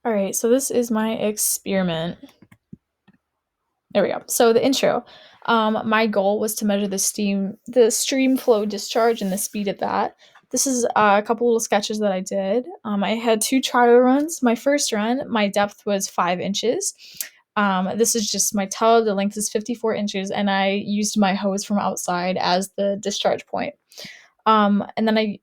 All right, so this is my experiment. There we go. So the intro. My goal was to measure the stream flow discharge, and the speed of that. This is a couple little sketches that I did. I had two trial runs. My first run, my depth was 5 inches. This is just my tub. The length is 54 inches, and I used my hose from outside as the discharge point. And then I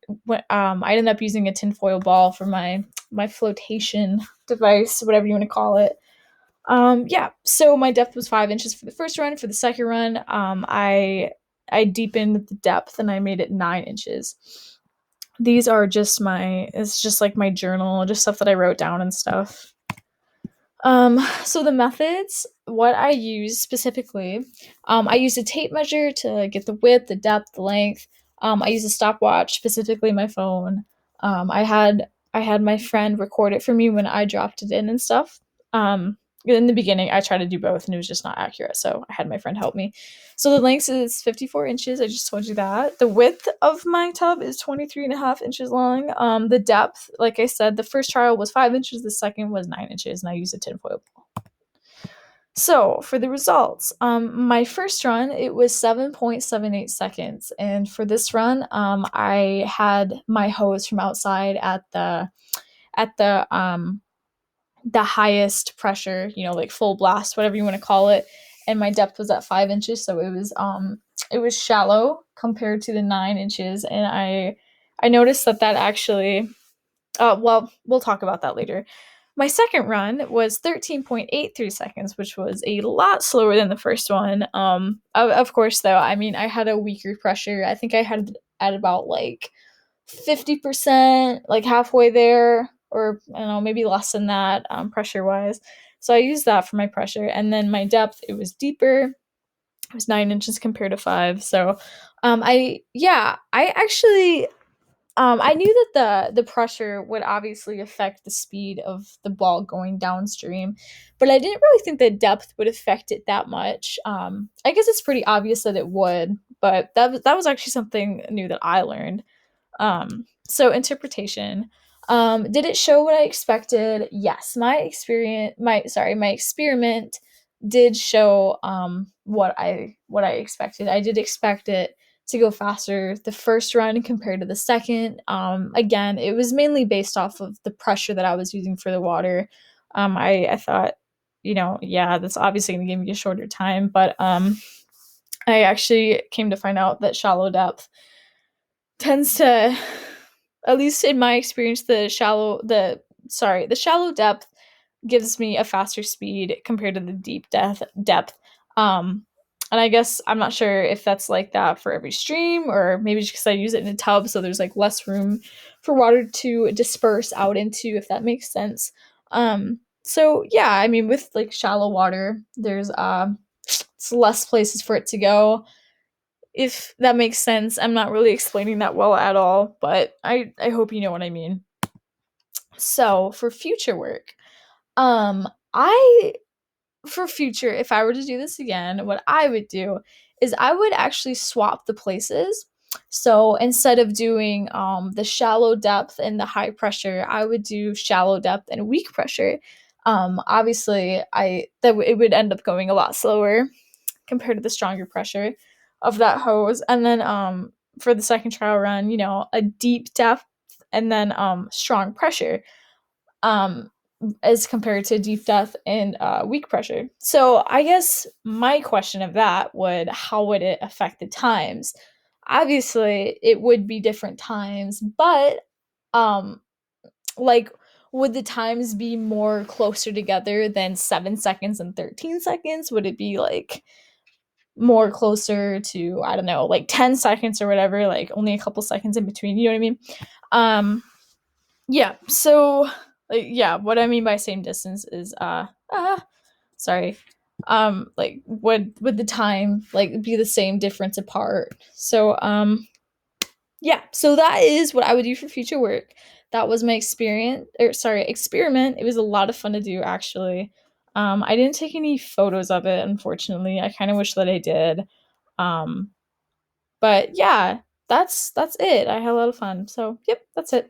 ended up using a tinfoil ball for my flotation device, whatever you want to call it. Yeah, so my depth was 5 inches for the first run. For the second run, I deepened the depth and I made it 9 inches. These are just it's just like my journal, just stuff that I wrote down and stuff. So the methods, what I use specifically, I use a tape measure to get the width, the depth, the length. I use a stopwatch, specifically my phone. I had my friend record it for me when I dropped it in and stuff. In the beginning, I tried to do both and it was just not accurate, so I had my friend help me. So the length is 54 inches. I just told you that. The width of my tub is 23 and a half inches long. The depth, like I said, the first trial was 5 inches, the second was 9 inches, and I used a tinfoil ball. So for the results, my first run, it was 7.78 seconds. And for this run, I had my hose from outside at the highest pressure, like full blast, whatever you want to call it. And my depth was at 5 inches, so it was shallow compared to the 9 inches. And I noticed that actually, well, we'll talk about that later. My second run was 13.83 seconds, which was a lot slower than the first one. Of course, though, I mean, I had a weaker pressure. I think I had at about like 50%, like halfway there, or I don't know, maybe less than that, pressure wise. So I used that for my pressure. And then my depth, it was deeper. It was 9 inches compared to five. So I actually I knew that the pressure would obviously affect the speed of the ball going downstream, but I didn't really think that depth would affect it that much. I guess it's pretty obvious that it would, but that was actually something new that I learned. So interpretation. Did it show what I expected? Yes, my experiment did show what I expected. I did expect it to go faster the first run compared to the second. Again, it was mainly based off of the pressure that I was using for the water. I thought, yeah, that's obviously going to give me a shorter time, but I actually came to find out that shallow depth tends to, at least in my experience, the shallow depth gives me a faster speed compared to the deep depth. Um, and I guess I'm not sure if that's like that for every stream, or maybe just because I use it in a tub, so there's like less room for water to disperse out into, if that makes sense. So yeah, I mean, with like shallow water, there's it's less places for it to go, if that makes sense. I'm not really explaining that well at all, but I hope you know what I mean. So for future work, I for future, if I were to do this again, what I would do is I would actually swap the places. So instead of doing the shallow depth and the high pressure, I would do shallow depth and weak pressure. Obviously, it would end up going a lot slower compared to the stronger pressure of that hose. And then for the second trial run, a deep depth and then strong pressure. As compared to deep depth and weak pressure. So I guess my question of that how would it affect the times? Obviously, it would be different times, but um, like, would the times be more closer together than 7 seconds and 13 seconds? Would it be like more closer to, I don't know, like 10 seconds or whatever, like only a couple seconds in between? You know what I mean? Um, yeah, so like, yeah, what I mean by same distance is sorry. Like, would the time like be the same difference apart? So yeah, so that is what I would do for future work. That was my experience, or sorry, experiment. It was a lot of fun to do, actually. I didn't take any photos of it, unfortunately. I kind of wish that I did. Um, but yeah, that's it. I had a lot of fun. So, yep, that's it.